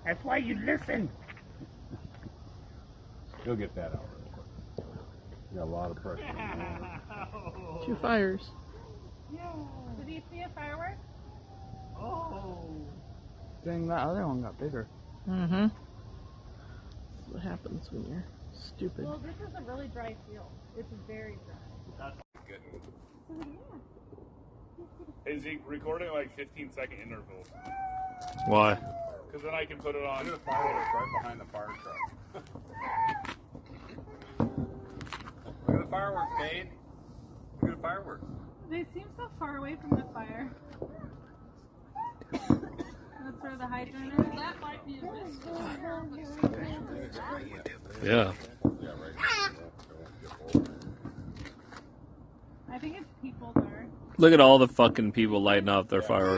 That's why you listen. You'll get that out real quick. You got a lot of pressure. 2 fires. Yeah. Did you see a firework? Oh. Dang, that other one got bigger. Mm-hmm. That's what happens when you're stupid. Well, this is a really dry field. It's very dry. That's good. So, yeah. Hey Zeke, recording like 15-second intervals. Why? Because then I can put it on. Look at the fireworks right behind the fire truck. Look at the fireworks, Dane. Look at the fireworks. They seem so far away from the fire. That's where the hydrant is. That might be a Yeah. I think it's people there. Look at all the fucking people lighting off their fireworks.